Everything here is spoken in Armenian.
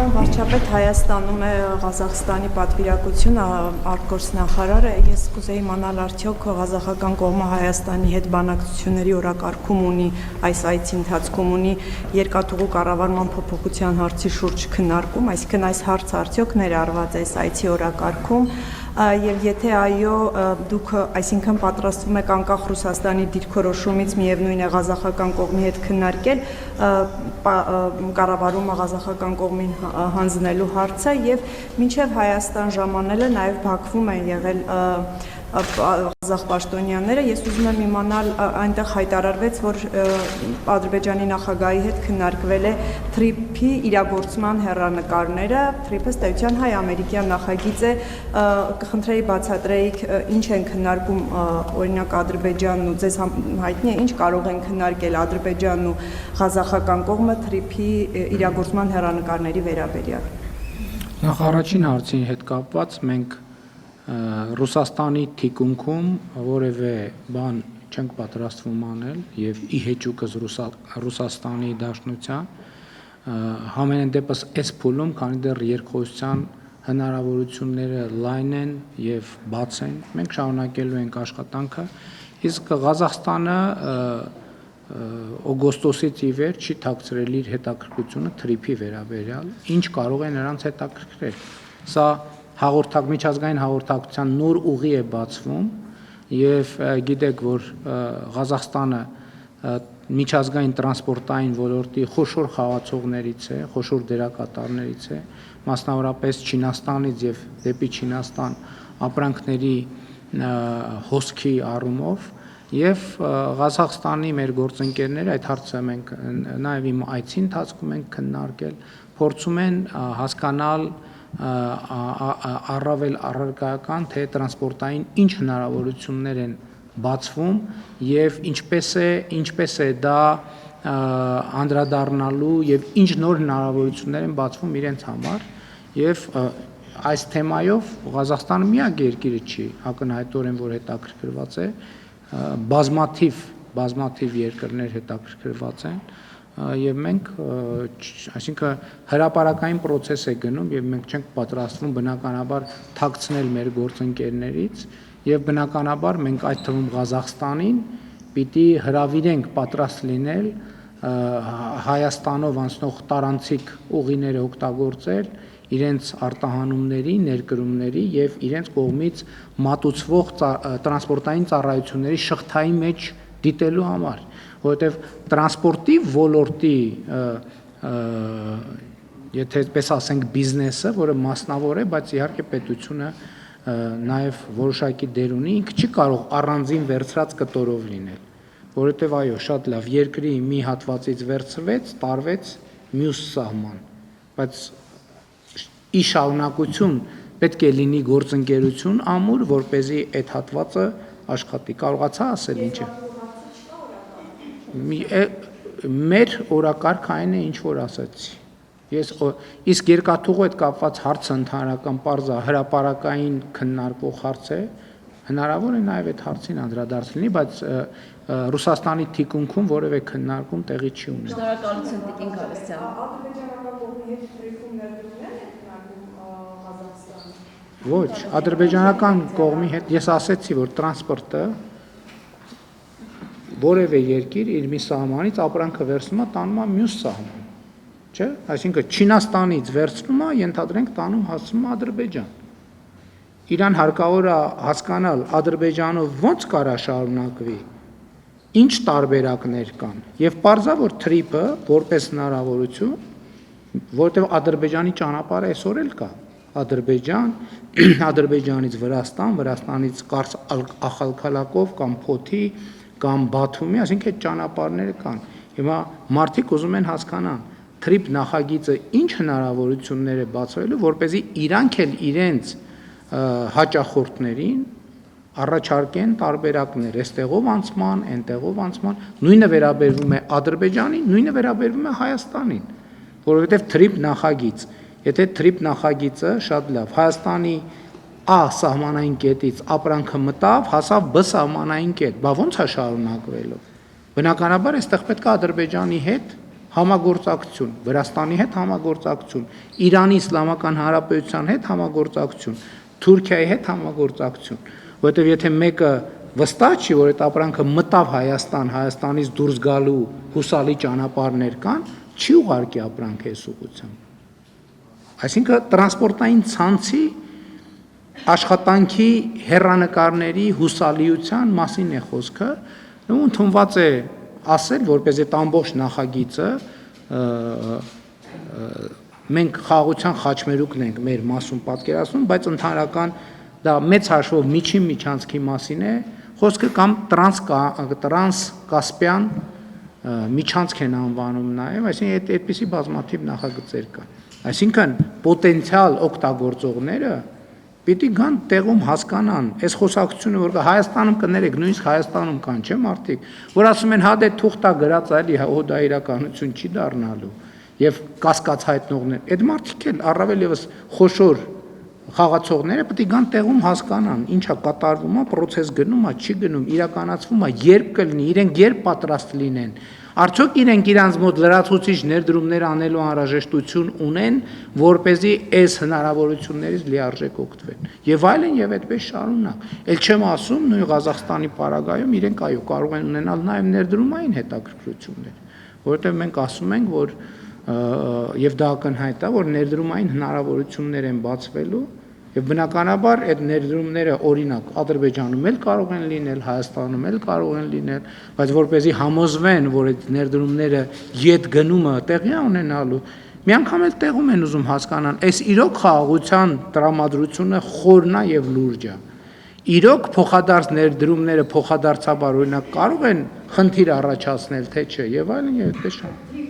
Պարոն վարչապետ, Հայաստանում է Ղազախստանի պատվիրակություն, արտգործնախարարը, ես կուզեի իմանալ արդյոք ղազախական կողմը Հայաստանի հետ բանակցությունների օրակարգում ունի, այս այցի ընթացքում ունի երկաթուղու կառավարման փոփոխության հարցի շուրջ քննարկում, այսինքն այս հարցը արդյոք ներառված է այս այցի օրակարգում, եւ եթե այո, դուք այսինքն պատրաստվում եք անկախ Ռուսաստանի դիրքորոշումից միևնույն է ղազախական կողմի հետ քննարկել կառավարումը ղազախական կողմին հանձնելու հարցը եւ մինչեւ Հայաստան ժամանելը նաեւ Բաքվում են եղել ղազախ պաշտոնյաները, ես ուզում եմ իմանալ, այնտեղ հայտարարվեց, որ Ադրբեջանի նախագահի հետ քննարկվել է թրիփի իրագործման հեռանկարները, թրիփը ըստ էության հայ-ամերիկյան նախագիծ է, կխնդրեի բացատրեիք, ինչ են քննարկում օրինակ Ադրբեջանն ու ձեզ հայտնի է, ինչ կարող են քննարկել Ադրբեջանն ու ղազախական կողմը թրիփի իրագործման հեռանկարների վերաբերյալ։ Նախ առաջին հարցի հետ կապված մենք Ռուսաստանի թիկունքում որևէ բան չենք պատրաստվում անել եւ ի հեճուկս Ռուսաստանի Դաշնության համենայն դեպս այս փուլում, քանի դեռ երկխոսության հնարավորությունները լայն են եւ բաց են, մենք շարունակելու ենք աշխատանքը, իսկ Ղազախստանը օգոստոսից ի վեր չի թաքցրել իր հետաքրքրությունը թրիփի վերաբերյալ, ինչ կարող է նրանց հետաքրքրել։ Սա միջազգային հաղորդակցության նոր ուղի է բացվում եւ գիտեք, որ Ղազախստանը միջազգային տրանսպորտային ոլորտի խոշոր խաղացողներից է, խոշոր դերակատարներից է, մասնավորապես Չինաստանից եւ դեպի Չինաստան ապրանքների հոսքի առումով եւ Ղազախստանի մեր գործընկերները այդ հարցը մենք նաեւ իմ այցի ընթացքում ենք քննարկել, փորձում են հասկանալ առավել առարկայական, թե տրանսպորտային ինչ հնարավորություններ են բացվում եւ ինչպես է դա անդրադառնալու եւ ինչ նոր հնարավորություններ են բացվում իրենց համար եւ այս թեմայով Ղազախստանը միակ երկիրը չի ակնհայտորեն որ հետաքրքրված է բազմաթիվ երկրներ հետաքրքրված են եւ մենք այսինքն հրապարակային process է գնում եւ մենք չենք պատրաստվում բնականաբար թաքցնել մեր գործընկերներից եւ բնականաբար մենք այդ թվում Ղազախստանին պիտի հրավիրենք պատրաստ լինել Հայաստանով անցնող տարանցիկ ուղիները օգտագործել իրենց արտահանումների, ներկրումների եւ իրենց կողմից մատուցվող տրանսպորտային ծառայությունների շղթայի մեջ դիտելու համար, որովհետեւ տրանսպորտի ոլորտի եթե այդպես ասենք բիզնեսը, որը մասնավոր է, բայց իհարկե պետությունը նաեւ որոշակի դեր ունի, ինքը չի կարող առանձին վերցրած կտորով լինել, որովհետեւ այո, շատ լավ, երկրի մի հատվածից վերցրվեց, տարվեց մյուս սահման, բայց ի շարունակություն պետք է լինի գործընկերություն ամուր, որպեսզի այդ հատվածը աշխատի։ Կարողացա ասել ինչ է։ Մեր օրակարգ այն է, ինչ որ ասացի։ Իսկ երկաթուղու հետ կապված հարցը ընդհանրական պարզ է, հրապարակային քննարկվող հարց է, հնարավոր է նաև այդ հարցին անդրադարձ լինի, բայց Ռուսաստանի թիկունքում որևէ քննարկում տեղի չի ունենում։ Շնորհակալություն Տիկին Գալստյան։ Ադրբեջանական կողմի հետ թրիփումներ դրումներ եք քննարկում Ղազախստանը։ Ոչ, ադրբեջանական կողմի հետ ես ասեցի, որ տրանսպորտը որևէ երկիր իր մի սահմանից ապրանքը վերցնում է, տանում է մյուս սահման, չէ՞, այսինքն Չինաստանից վերցնում է, ենթադրենք տանում հասցնում է Ադրբեջան։ Իրան հարկավոր է հասկանալ Ադրբեջանով ոնց կարա շարունակվի, ինչ տարբերակներ կան, եւ պարզա որ թրիփը որպես հնարավորություն, որտեղ Ադրբեջանի ճանապարհը այսօր էլ կա, Ադրբեջան, Ադրբեջանից Վրաստան, Վրաստանից Կարս Ախալքալակով կամ Փոթի կամ Բաթումի, այսինքն այդ ճանապարհները կան։ Հիմա մարդիկ ուզում են հասկանալ թրիփ նախագիծը ինչ հնարավորություններ է բացվելու, որպեսզի իրանք էլ իրենց հաճախորդներին առաջարկեն տարբերակներ, այստեղով անցման, այնտեղով անցման, նույնը վերաբերվում է Ադրբեջանին, նույնը վերաբերվում է Հայաստանին, որովհետև թրիփ նախագիծ, եթե թրիփ նախագիծը շատ լավ, Հայաստանի A սահմանային կետից ապրանքը մտավ, հասավ B սահմանային կետ, բա ո՞նց է շարունակվելու։ Բնականաբար այստեղ պետք է Ադրբեջանի հետ համագործակցություն, Վրաստանի հետ համագործակցություն, Իրանի Իսլամական Հանրապետության հետ համագործակցություն, Թուրքիայի հետ համագործակցություն, որովհետև եթե մեկը վստահ չի, որ այդ ապրանքը մտավ Հայաստան, Հայաստանից դուրս գալու հուսալի ճանապարհներ կան, չի ուղարկի ապրանքը այս ուղղությամբ։ Այսինքն տրանսպորտային ցանցի աշխատանքի հեռանկարների հուսալիության մասին է խոսքը, ու ընդունված է ասել, որպես այդ ամբողջ նախագիծը մենք խաղաղության խաչմերուկն ենք մեր մասում պատկերացնում, բայց ընդհանրական դա մեծ հաշվով միջին միջանցքի մասին է խոսքը կամ տրանս-կասպյան միջանցք են անվանում նաև, այսինքն այդպիսի բազմաթիվ նախագծեր կան։ Այսինքն պոտենցիալ օգտագործողները պիտի գան տեղում հասկանան, այս խոսակցությունը, որ Հայաստանում կներեք, նույնիսկ Հայաստանում կան, չէ՞ մարդիկ, որ ասում են հա դե թուղթա գրած այլի, հա դա իրականություն չի դառնալու, եւ կասկած հայտնողներ, այդ մարդիկ էլ առավել եւս խոշոր խաղացողները պետք է գան տեղում հասկանան, ինչա կատարվում է, process գնում է, չի գնում, իրականացվում է, երբ կլինի, իրենք երբ պատրաստ լինեն, արդյոք իրենք իրանց մոտ լրացուցիչ ներդրումներ անելու անհրաժեշտություն ունեն, որպեսզի այս հնարավորություններից լիարժեք օգտվեն։ Եվ այլն եւ այդպես շարունակ։ Էլ չեմ ասում նույն Ղազախստանի պարագայում իրենք այո կարող են ունենալ նաեւ ներդրումային հետաքրքրություններ, որովհետեւ մենք ասում ենք, որ եւ դա ակնհայտ է, որ ներդրումային հնարավորություններ են բացվելու եւ բնականաբար այդ ներդրումները օրինակ Ադրբեջանում էլ կարող են լինել, Հայաստանում էլ կարող են լինել, բայց որպեսզի համոզվեն, որ այդ ներդրումները յետ գնումը տեղի է ունենալու, մի անգամ էլ տեղում են ուզում հասկանան, այս իրոք խաղաղության տրամադրությունը խորն է եւ լուրջ է։ Իրոք փոխադարձ ներդրումները փոխադարձաբար օրինակ կարող են խնդիր առաջացնել, թե չէ, եւ այլն եւ այդպես շարունակ։